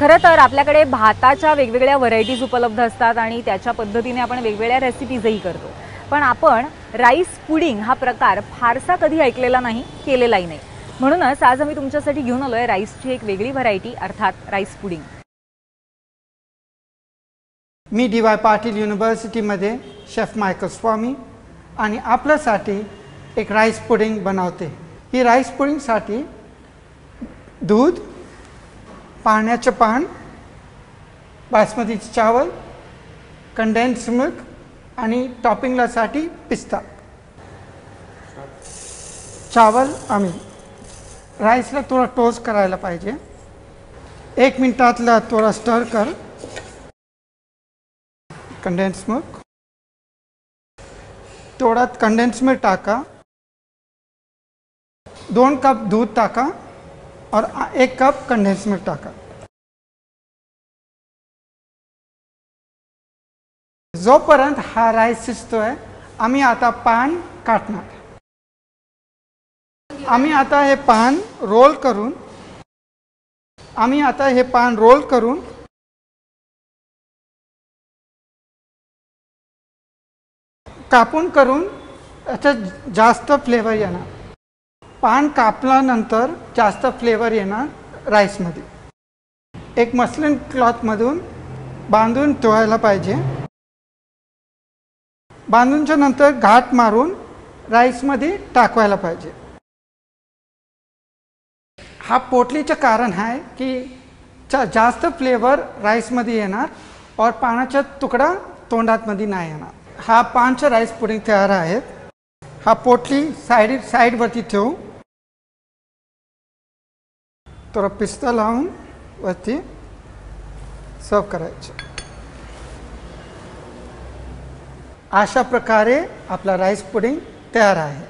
खरं तर आपल्याकडे भाताच्या वेगवेगळ्या व्हरायटीज उपलब्ध असतात आणि त्याच्या पद्धतीने आपण वेगवेगळ्या रेसिपीजही करतो. पण आपण राईस पुडिंग हा प्रकार फारसा कधी ऐकलेला नाही, केलेलाही नाही. म्हणूनच आज आम्ही तुमच्यासाठी घेऊन आलोय राईसची एक वेगळी व्हरायटी अर्थात राईस पुडिंग. मी डी.वाय. पाटील युनिव्हर्सिटीमध्ये शेफ मायकल स्वामी आणि आपल्यासाठी एक राईस पुडिंग बनवते. ही राईस पुडिंगसाठी दूध, पाण्याचे पान, बासमती चावल, कंडेन्स मिल्क आणि टॉपिंगलासाठी पिस्ता. चावल आम्ही राईसला थोडा टोस्ट करायला पाहिजे. 1 मिनिटातला थोडा स्टर कर. कंडेन्स मिल्क, थोड़ा कंडेंस मिल्क टाका, 2 कप दूध टाका और 1 कप कंडेंस मिल्क टाका. जोपर्यंत हा राईस शिजतोय आम्ही आता पान काटणार. आम्ही आता हे पान रोल करून कापून करून याच्यात जास्त फ्लेवर येणार. पान कापल्यानंतर जास्त फ्लेवर येणार राईसमध्ये. एक मस्लिन क्लॉथमधून बांधून ठेवायला पाहिजे. बांधूनच्या नंतर घाट मारून राईसमध्ये टाकवायला पाहिजे. हा पोटलीचं कारण आहे की जास्त फ्लेवर राईसमध्ये येणार और पानाचा तुकडा तोंडातमध्ये नाही येणार. हा 5 राईस पुडिंग तयार आहेत. हा पोटली साईडवरती ठेवू. थोडा पिस्ता लावून वरती सर्व करायचं. अशा प्रकारे आपला राईस पुडिंग तयार आहे.